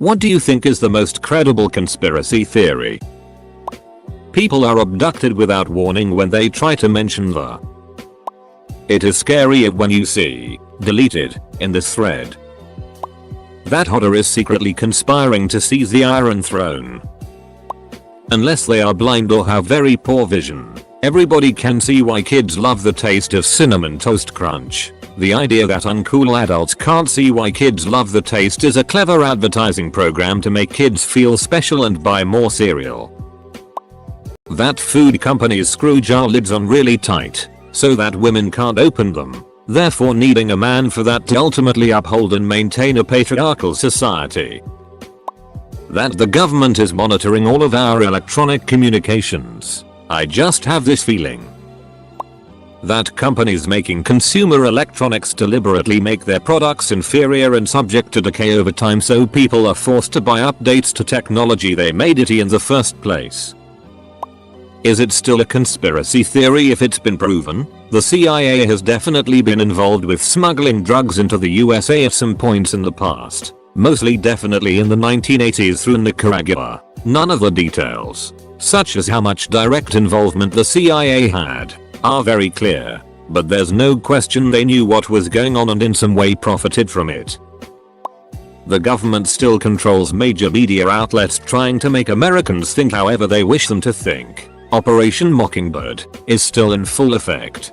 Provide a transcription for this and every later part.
What do you think is the most credible conspiracy theory? People are abducted without warning when they try to mention the. It is scary when you see, deleted, in this thread, that Hodder is secretly conspiring to seize the Iron Throne. Unless they are blind or have very poor vision, everybody can see why kids love the taste of Cinnamon Toast Crunch. The idea that uncool adults can't see why kids love the taste is a clever advertising program to make kids feel special and buy more cereal. That food companies screw jar lids on really tight, so that women can't open them, therefore needing a man for that to ultimately uphold and maintain a patriarchal society. That the government is monitoring all of our electronic communications. I just have this feeling that companies making consumer electronics deliberately make their products inferior and subject to decay over time, so people are forced to buy updates to technology they made it in the first place. Is it still a conspiracy theory if it's been proven? The CIA has definitely been involved with smuggling drugs into the USA at some points in the past. Mostly definitely in the 1980s through Nicaragua. None of the details, such as how much direct involvement the CIA had, are very clear, but there's no question they knew what was going on and in some way profited from it. The government still controls major media outlets trying to make Americans think however they wish them to think. Operation Mockingbird is still in full effect.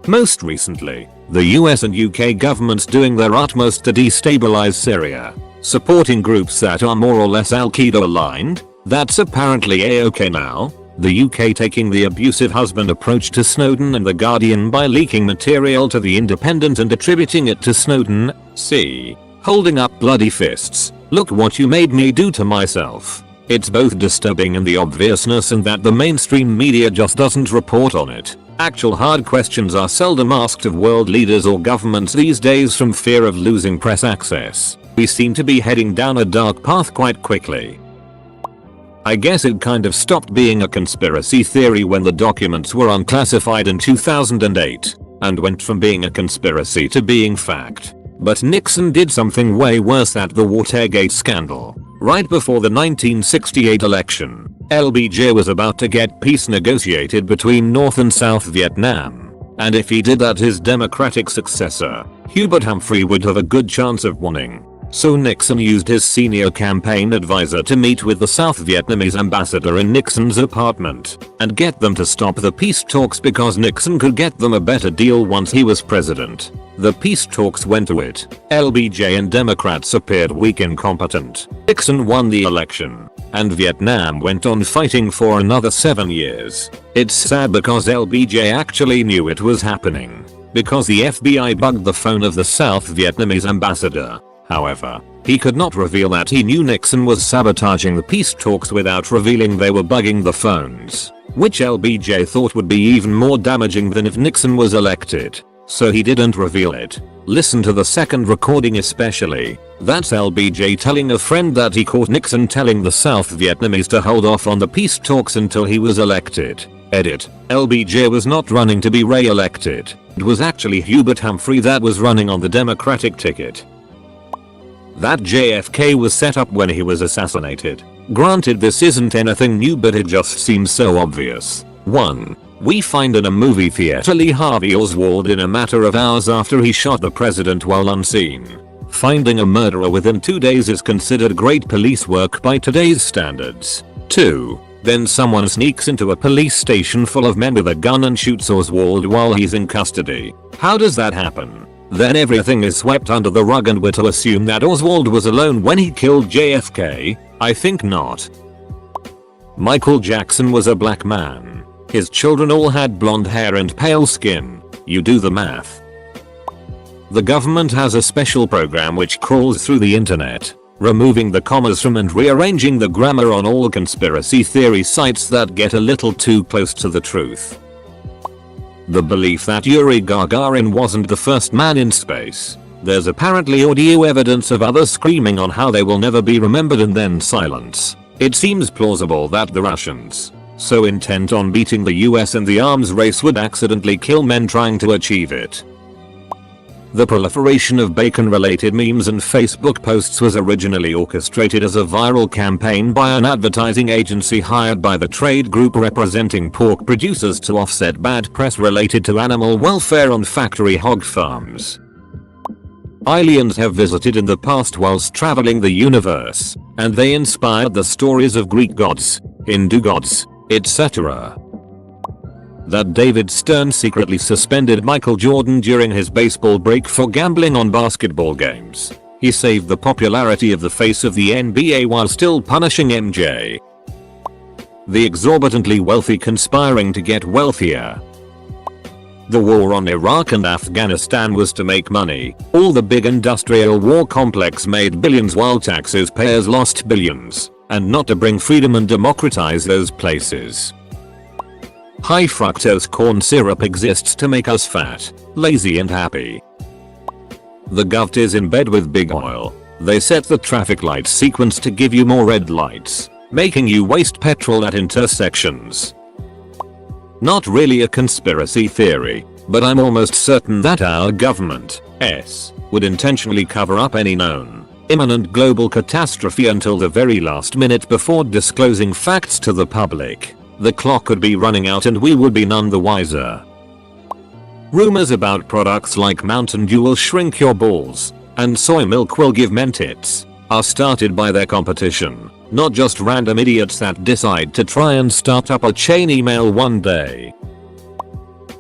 Most recently, the US and UK governments doing their utmost to destabilize Syria, supporting groups that are more or less Al-Qaeda aligned. That's apparently a-okay now. The UK taking the abusive husband approach to Snowden and The Guardian by leaking material to The Independent and attributing it to Snowden. See, holding up bloody fists. Look what you made me do to myself. It's both disturbing in the obviousness and that the mainstream media just doesn't report on it. Actual hard questions are seldom asked of world leaders or governments these days from fear of losing press access. We seem to be heading down a dark path quite quickly. I guess it kind of stopped being a conspiracy theory when the documents were unclassified in 2008, and went from being a conspiracy to being fact. But Nixon did something way worse at the Watergate scandal. Right before the 1968 election, LBJ was about to get peace negotiated between North and South Vietnam, and if he did that his Democratic successor, Hubert Humphrey, would have a good chance of winning. So Nixon used his senior campaign advisor to meet with the South Vietnamese ambassador in Nixon's apartment and get them to stop the peace talks because Nixon could get them a better deal once he was president. The peace talks went to it. LBJ and Democrats appeared weak and incompetent. Nixon won the election, and Vietnam went on fighting for another 7 years. It's sad because LBJ actually knew it was happening, because the FBI bugged the phone of the South Vietnamese ambassador. However, he could not reveal that he knew Nixon was sabotaging the peace talks without revealing they were bugging the phones, which LBJ thought would be even more damaging than if Nixon was elected. So he didn't reveal it. Listen to the second recording especially. That's LBJ telling a friend that he caught Nixon telling the South Vietnamese to hold off on the peace talks until he was elected. Edit. LBJ was not running to be re-elected. It was actually Hubert Humphrey that was running on the Democratic ticket. That JFK was set up when he was assassinated. Granted, this isn't anything new, but it just seems so obvious. 1. We find in a movie theater Lee Harvey Oswald in a matter of hours after he shot the president while unseen. Finding a murderer within 2 days is considered great police work by today's standards. 2. Then someone sneaks into a police station full of men with a gun and shoots Oswald while he's in custody. How does that happen? Then everything is swept under the rug and we're to assume that Oswald was alone when he killed JFK? I think not. Michael Jackson was a black man. His children all had blonde hair and pale skin. You do the math. The government has a special program which crawls through the internet, removing the commas from and rearranging the grammar on all conspiracy theory sites that get a little too close to the truth. The belief that Yuri Gagarin wasn't the first man in space. There's apparently audio evidence of others screaming on how they will never be remembered and then silence. It seems plausible that the Russians, so intent on beating the US in the arms race, would accidentally kill men trying to achieve it. The proliferation of bacon-related memes and Facebook posts was originally orchestrated as a viral campaign by an advertising agency hired by the trade group representing pork producers to offset bad press related to animal welfare on factory hog farms. Aliens have visited in the past whilst traveling the universe, and they inspired the stories of Greek gods, Hindu gods, etc. That David Stern secretly suspended Michael Jordan during his baseball break for gambling on basketball games. He saved the popularity of the face of the NBA while still punishing MJ. The exorbitantly wealthy conspiring to get wealthier. The war on Iraq and Afghanistan was to make money. All the big industrial war complex made billions while taxes payers lost billions, and not to bring freedom and democratize those places. High fructose corn syrup exists to make us fat, lazy and happy. The govt is in bed with big oil. They set the traffic light sequence to give you more red lights, making you waste petrol at intersections. Not really a conspiracy theory, but I'm almost certain that our government would intentionally cover up any known, imminent global catastrophe until the very last minute before disclosing facts to the public. The clock could be running out and we would be none the wiser. Rumors about products like Mountain Dew will shrink your balls, and soy milk will give men tits, are started by their competition, not just random idiots that decide to try and start up a chain email one day.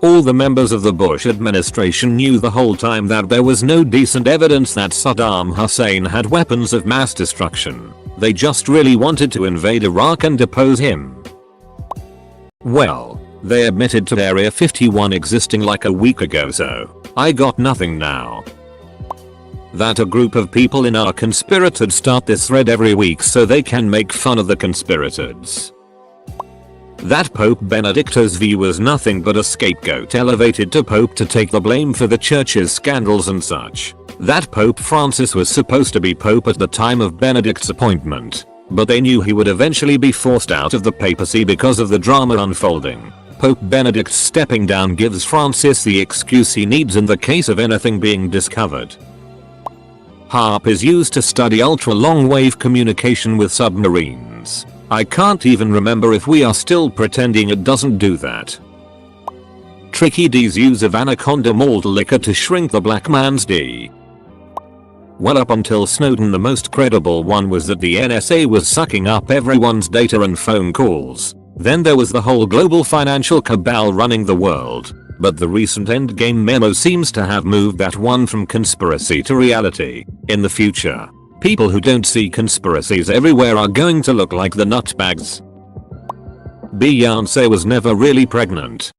All the members of the Bush administration knew the whole time that there was no decent evidence that Saddam Hussein had weapons of mass destruction. They just really wanted to invade Iraq and depose him. Well, they admitted to Area 51 existing like a week ago, so I got nothing now. That a group of people in our conspirators start this thread every week so they can make fun of the conspirators. That Pope Benedicto's view was nothing but a scapegoat elevated to Pope to take the blame for the church's scandals and such. That Pope Francis was supposed to be Pope at the time of Benedict's appointment, but they knew he would eventually be forced out of the papacy because of the drama unfolding. Pope Benedict stepping down gives Francis the excuse he needs in the case of anything being discovered. HAARP is used to study ultra-long-wave communication with submarines. I can't even remember if we are still pretending it doesn't do that. Tricky D's use of anaconda malt liquor to shrink the black man's D. Well, up until Snowden, the most credible one was that the NSA was sucking up everyone's data and phone calls. Then there was the whole global financial cabal running the world. But the recent Endgame memo seems to have moved that one from conspiracy to reality. In the future, people who don't see conspiracies everywhere are going to look like the nutbags. Beyonce was never really pregnant.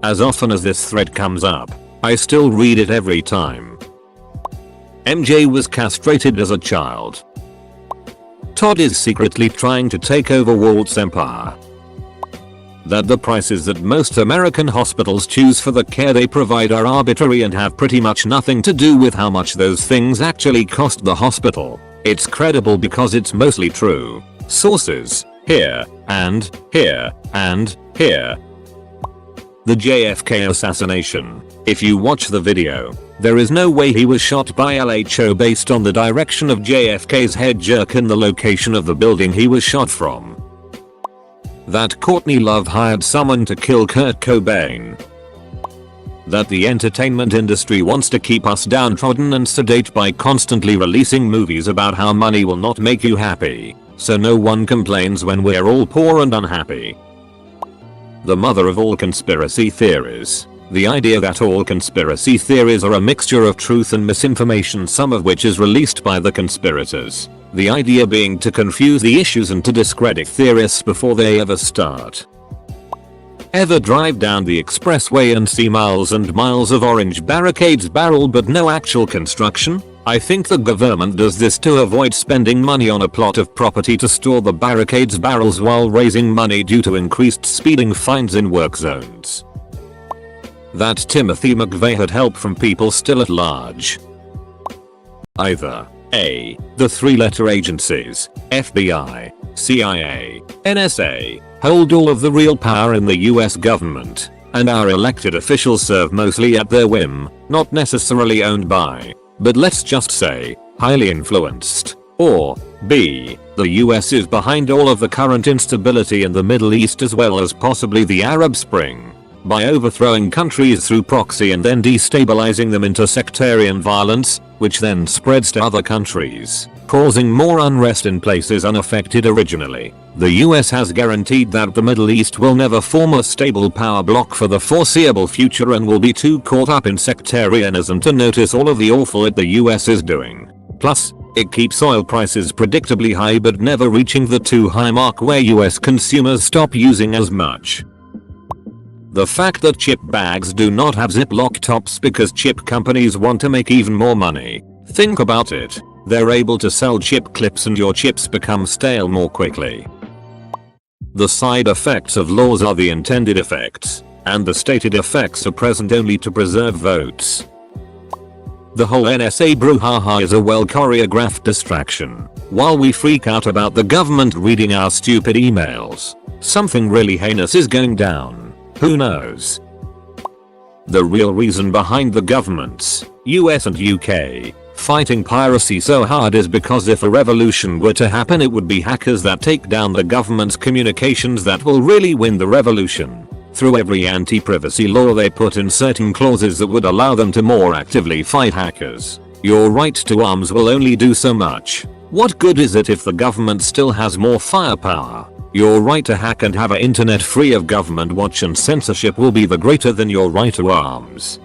As often as this thread comes up, I still read it every time. MJ was castrated as a child. Todd is secretly trying to take over Walt's empire. That the prices that most American hospitals choose for the care they provide are arbitrary and have pretty much nothing to do with how much those things actually cost the hospital. It's credible because it's mostly true. Sources: here, and here, and here. The JFK assassination. If you watch the video, there is no way he was shot by LHO based on the direction of JFK's head jerk and the location of the building he was shot from. That Courtney Love hired someone to kill Kurt Cobain. That the entertainment industry wants to keep us downtrodden and sedate by constantly releasing movies about how money will not make you happy, so no one complains when we're all poor and unhappy. The mother of all conspiracy theories. The idea that all conspiracy theories are a mixture of truth and misinformation, some of which is released by the conspirators. The idea being to confuse the issues and to discredit theorists before they ever start. Ever drive down the expressway and see miles and miles of orange barricades barreled but no actual construction? I think the government does this to avoid spending money on a plot of property to store the barricades barrels while raising money due to increased speeding fines in work zones. That Timothy McVeigh had help from people still at large. Either A. The three-letter agencies, FBI, CIA, NSA, hold all of the real power in the US government. and our elected officials serve mostly at their whim, not necessarily owned by, but let's just say, highly influenced. Or B. The US is behind all of the current instability in the Middle East as well as possibly the Arab Spring. By overthrowing countries through proxy and then destabilizing them into sectarian violence, which then spreads to other countries, causing more unrest in places unaffected originally. The US has guaranteed that the Middle East will never form a stable power bloc for the foreseeable future and will be too caught up in sectarianism to notice all of the awful that the US is doing. Plus, it keeps oil prices predictably high but never reaching the too high mark where US consumers stop using as much. The fact that chip bags do not have Ziploc tops because chip companies want to make even more money. Think about it. They're able to sell chip clips and your chips become stale more quickly. The side effects of laws are the intended effects, and the stated effects are present only to preserve votes. The whole NSA brouhaha is a well choreographed distraction. While we freak out about the government reading our stupid emails, something really heinous is going down. Who knows? The real reason behind the governments, US and UK, fighting piracy so hard is because if a revolution were to happen it would be hackers that take down the government's communications that will really win the revolution. Through every anti-privacy law they put in certain clauses that would allow them to more actively fight hackers. Your right to arms will only do so much. What good is it if the government still has more firepower? Your right to hack and have an internet free of government watch and censorship will be the greater than your right to arms.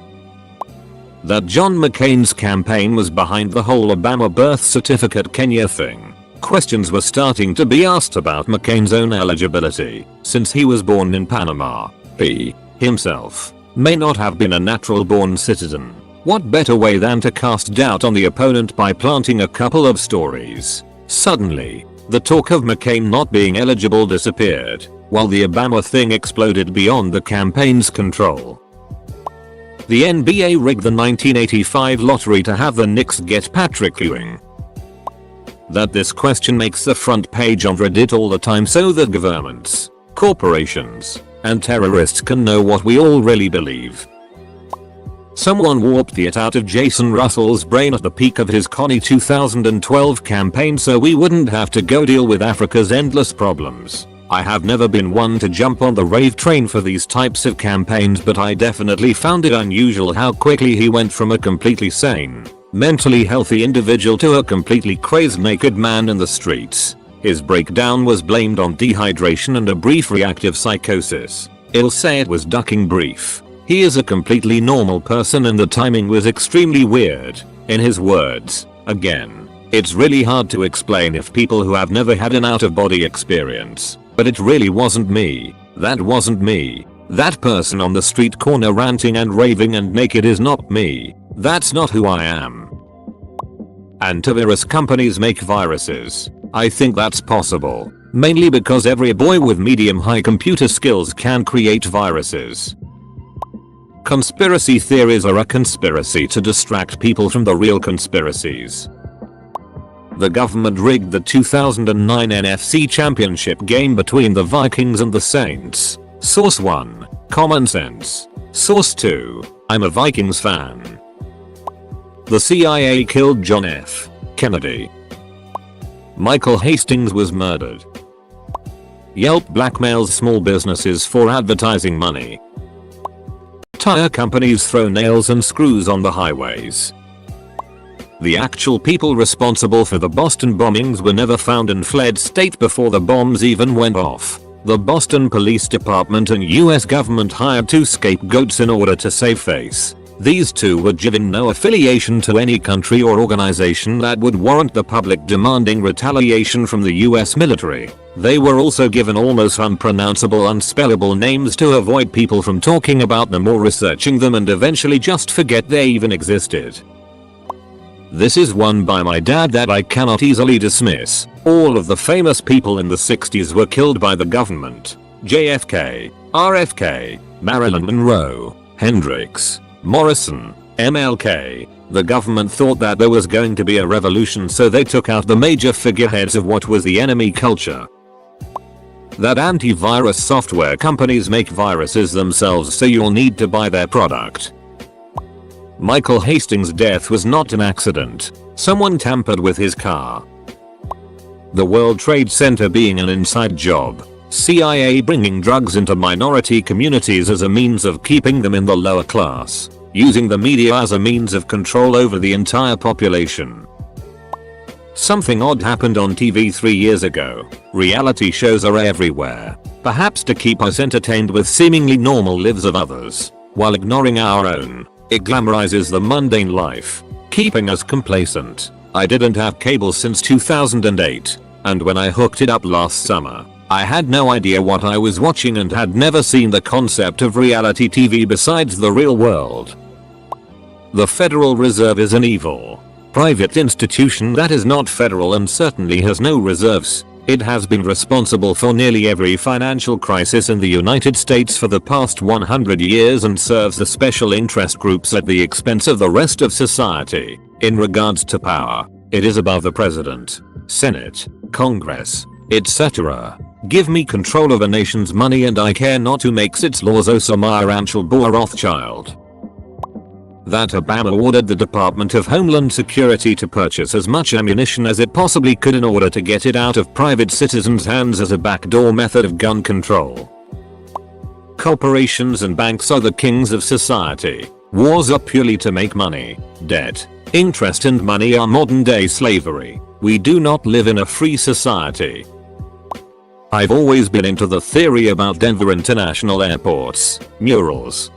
That John McCain's campaign was behind the whole Obama birth certificate Kenya thing. Questions were starting to be asked about McCain's own eligibility, since he was born in Panama. He, himself, may not have been a natural born citizen. What better way than to cast doubt on the opponent by planting a couple of stories? Suddenly, the talk of McCain not being eligible disappeared, while the Obama thing exploded beyond the campaign's control. The NBA rigged the 1985 lottery to have the Knicks get Patrick Ewing. That this question makes the front page on Reddit all the time so that governments, corporations, and terrorists can know what we all really believe. Someone warped it out of Jason Russell's brain at the peak of his Connie 2012 campaign so we wouldn't have to go deal with Africa's endless problems. I have never been one to jump on the rave train for these types of campaigns, but I definitely found it unusual how quickly he went from a completely sane, mentally healthy individual to a completely crazed naked man in the streets. His breakdown was blamed on dehydration and a brief reactive psychosis. I'll say it was ducking brief. He is a completely normal person and the timing was extremely weird. In his words, again, it's really hard to explain if people who have never had an out-of-body experience. But it really wasn't me. That wasn't me. That person on the street corner ranting and raving and naked is not me. That's not who I am. Antivirus companies make viruses. I think that's possible. Mainly because every boy with medium-high computer skills can create viruses. Conspiracy theories are a conspiracy to distract people from the real conspiracies. The government rigged the 2009 NFC Championship game between the Vikings and the Saints. Source 1. Common sense. Source 2. I'm a Vikings fan. The CIA killed John F. Kennedy. Michael Hastings was murdered. Yelp blackmails small businesses for advertising money. Tire companies throw nails and screws on the highways. The actual people responsible for the Boston bombings were never found and fled state before the bombs even went off. The Boston Police Department and US government hired 2 scapegoats in order to save face. These 2 were given no affiliation to any country or organization that would warrant the public demanding retaliation from the US military. They were also given almost unpronounceable, unspellable names to avoid people from talking about them or researching them and eventually just forget they even existed. This is one by my dad that I cannot easily dismiss. All of the famous people in the 60s were killed by the government. JFK, RFK, Marilyn Monroe, Hendrix, Morrison, MLK. The government thought that there was going to be a revolution, so they took out the major figureheads of what was the enemy culture. That antivirus software companies make viruses themselves, so you'll need to buy their product. Michael Hastings' death was not an accident. Someone tampered with his car. The World Trade Center being an inside job. CIA bringing drugs into minority communities as a means of keeping them in the lower class. Using the media as a means of control over the entire population. Something odd happened on TV 3 years ago. Reality shows are everywhere. Perhaps to keep us entertained with seemingly normal lives of others, while ignoring our own. It glamorizes the mundane life, keeping us complacent. I didn't have cable since 2008, and when I hooked it up last summer, I had no idea what I was watching and had never seen the concept of reality TV besides the real world. The Federal Reserve is an evil, private institution that is not federal and certainly has no reserves. It has been responsible for nearly every financial crisis in the United States for the past 100 years and serves the special interest groups at the expense of the rest of society. In regards to power, it is above the president, Senate, Congress, etc. Give me control of a nation's money and I care not who makes its laws. Osama Ranchal Boer Rothschild. That Obama ordered the Department of Homeland Security to purchase as much ammunition as it possibly could in order to get it out of private citizens' hands as a backdoor method of gun control. Corporations and banks are the kings of society. Wars are purely to make money. Debt, interest and money are modern day slavery. We do not live in a free society. I've always been into the theory about Denver International Airport's murals.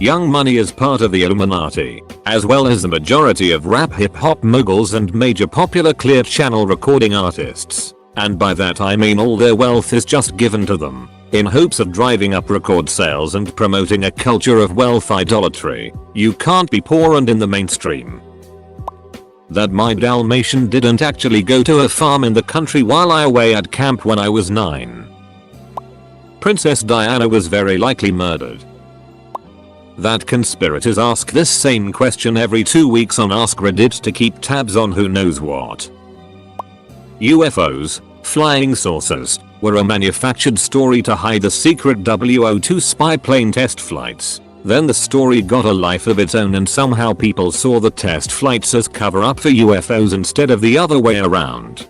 Young Money is part of the Illuminati, as well as the majority of rap hip-hop moguls and major popular Clear Channel recording artists. And by that I mean all their wealth is just given to them, in hopes of driving up record sales and promoting a culture of wealth idolatry. You can't be poor and in the mainstream. That my Dalmatian didn't actually go to a farm in the country while I away at camp when I was 9. Princess Diana was very likely murdered. That conspirators ask this same question every 2 weeks on AskReddit to keep tabs on who knows what. UFOs, flying saucers, were a manufactured story to hide the secret WO2 spy plane test flights. Then the story got a life of its own and somehow people saw the test flights as cover up for UFOs instead of the other way around.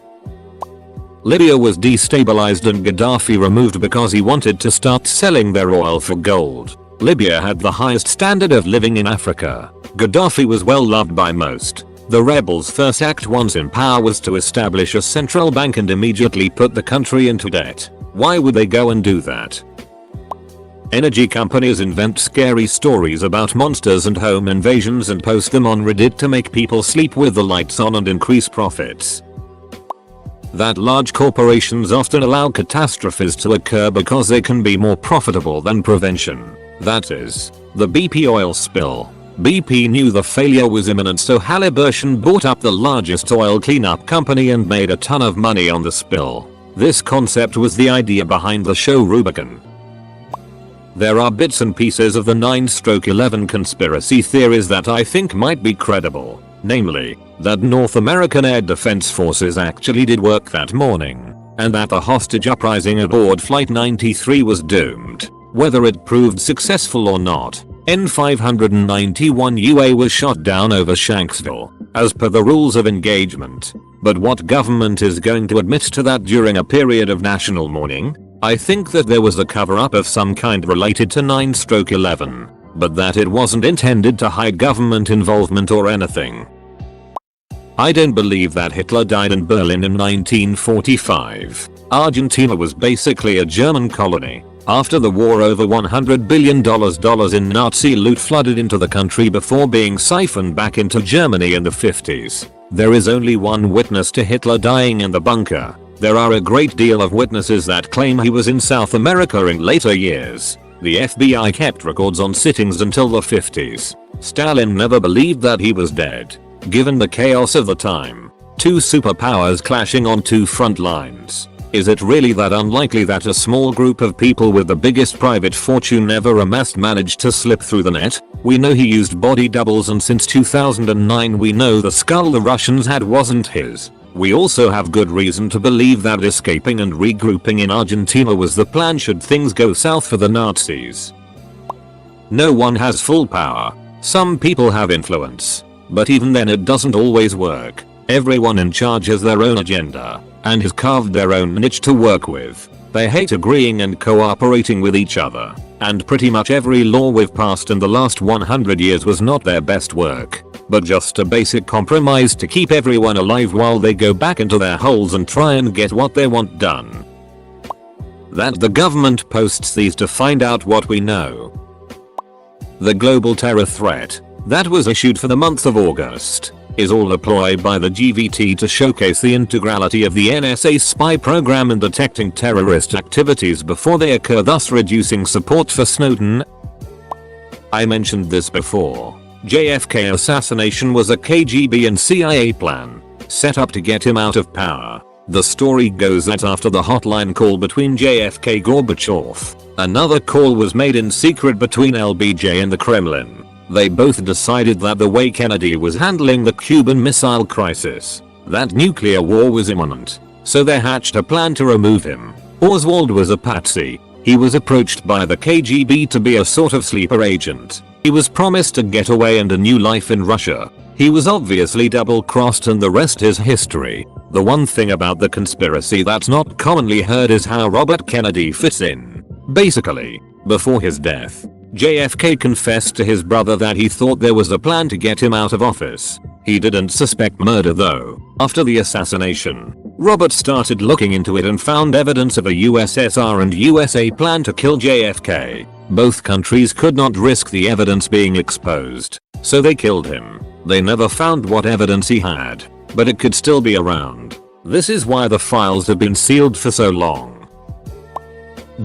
Libya was destabilized and Gaddafi removed because he wanted to start selling their oil for gold. Libya had the highest standard of living in Africa. Gaddafi was well loved by most. The rebels' first act once in power was to establish a central bank and immediately put the country into debt. Why would they go and do that? Energy companies invent scary stories about monsters and home invasions and post them on Reddit to make people sleep with the lights on and increase profits. That large corporations often allow catastrophes to occur because they can be more profitable than prevention. That is, the BP oil spill. BP knew the failure was imminent, so Halliburton bought up the largest oil cleanup company and made a ton of money on the spill. This concept was the idea behind the show Rubicon. There are bits and pieces of the 9/11 conspiracy theories that I think might be credible. Namely, that North American Air Defense Forces actually did work that morning, and that the hostage uprising aboard Flight 93 was doomed. Whether it proved successful or not, N591 UA was shot down over Shanksville, as per the rules of engagement. But what government is going to admit to that during a period of national mourning? I think that there was a cover-up of some kind related to 9/11, but that it wasn't intended to hide government involvement or anything. I don't believe that Hitler died in Berlin in 1945. Argentina was basically a German colony. After the war, over $100 billion in Nazi loot flooded into the country before being siphoned back into Germany in the 50s. There is only one witness to Hitler dying in the bunker. There are a great deal of witnesses that claim he was in South America in later years. The FBI kept records on sittings until the 50s. Stalin never believed that he was dead. Given the chaos of the time, two superpowers clashing on two front lines, is it really that unlikely that a small group of people with the biggest private fortune ever amassed managed to slip through the net? We know he used body doubles, and since 2009 we know the skull the Russians had wasn't his. We also have good reason to believe that escaping and regrouping in Argentina was the plan should things go south for the Nazis. No one has full power. Some people have influence. But even then it doesn't always work. Everyone in charge has their own agenda and has carved their own niche to work with. They hate agreeing and cooperating with each other. And pretty much every law we've passed in the last 100 years was not their best work, but just a basic compromise to keep everyone alive while they go back into their holes and try and get what they want done. That the government posts these to find out what we know. The global terror threat that was issued for the month of August is all a ploy by the GVT to showcase the integrality of the NSA spy program in detecting terrorist activities before they occur, thus reducing support for Snowden. I mentioned this before. JFK assassination was a KGB and CIA plan set up to get him out of power. The story goes that after the hotline call between JFK and Gorbachev, another call was made in secret between LBJ and the Kremlin. They both decided that the way Kennedy was handling the Cuban Missile Crisis, that nuclear war was imminent, so they hatched a plan to remove him. Oswald was a patsy. He was approached by the KGB to be a sort of sleeper agent. He was promised a getaway and a new life in Russia. He was obviously double-crossed and the rest is history. The one thing about the conspiracy that's not commonly heard is how Robert Kennedy fits in. Basically, before his death, JFK confessed to his brother that he thought there was a plan to get him out of office. He didn't suspect murder though. After the assassination, Robert started looking into it and found evidence of a USSR and USA plan to kill JFK. Both countries could not risk the evidence being exposed, so they killed him. They never found what evidence he had, but it could still be around. This is why the files have been sealed for so long.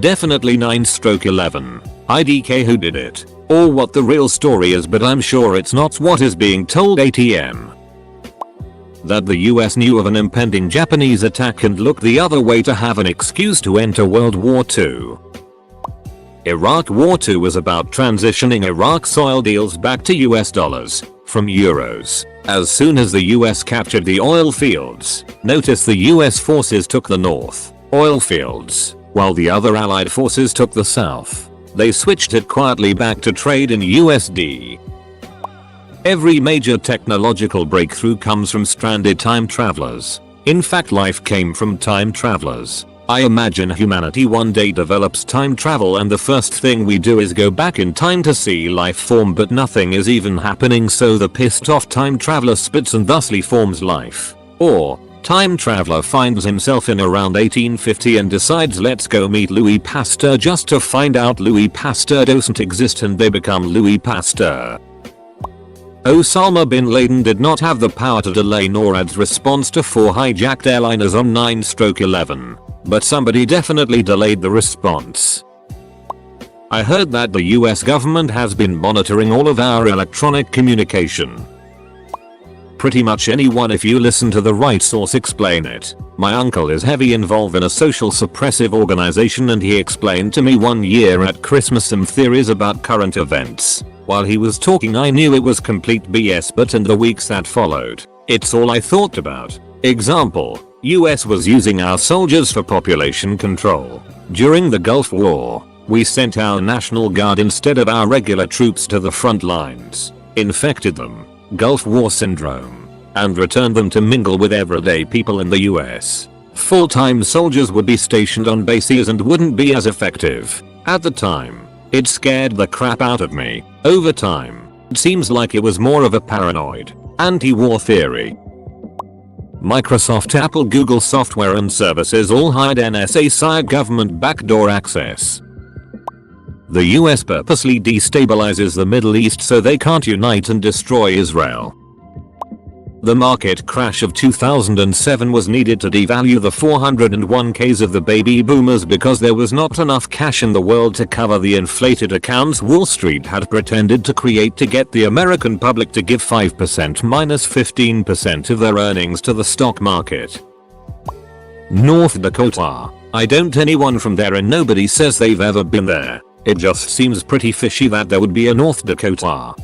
Definitely 9/11. IDK who did it, or what the real story is, but I'm sure it's not what is being told. ATM. That the US knew of an impending Japanese attack and looked the other way to have an excuse to enter World War II. Iraq War II was about transitioning Iraq's oil deals back to US dollars from euros. As soon as the US captured the oil fields, notice the US forces took the north oil fields, while the other allied forces took the south. They switched it quietly back to trade in USD. Every major technological breakthrough comes from stranded time travelers. In fact, life came from time travelers. I imagine humanity one day develops time travel and the first thing we do is go back in time to see life form, but nothing is even happening, so the pissed off time traveler spits and thusly forms life. Or, time traveler finds himself in around 1850 and decides let's go meet Louis Pasteur just to find out Louis Pasteur doesn't exist and they become Louis Pasteur. Osama bin Laden did not have the power to delay NORAD's response to 4 hijacked airliners on 9/11, but somebody definitely delayed the response. I heard that the US government has been monitoring all of our electronic communication. Pretty much anyone, if you listen to the right source, explain it. My uncle is heavy involved in a social suppressive organization and he explained to me one year at Christmas some theories about current events. While he was talking I knew it was complete BS, but in the weeks that followed, it's all I thought about. Example, US was using our soldiers for population control. During the Gulf War, we sent our National Guard instead of our regular troops to the front lines, infected them, Gulf War syndrome, and returned them to mingle with everyday people in the US. Full-time soldiers would be stationed on bases and wouldn't be as effective. At the time, it scared the crap out of me. Over time, it seems like it was more of a paranoid, anti-war theory. Microsoft, Apple, Google software and services all hide NSA-sired government backdoor access. The US purposely destabilizes the Middle East so they can't unite and destroy Israel. The market crash of 2007 was needed to devalue the 401ks of the baby boomers because there was not enough cash in the world to cover the inflated accounts Wall Street had pretended to create to get the American public to give 5% minus 15% of their earnings to the stock market. North Dakota. I don't anyone from there and nobody says they've ever been there. It just seems pretty fishy that there would be a North Dakota.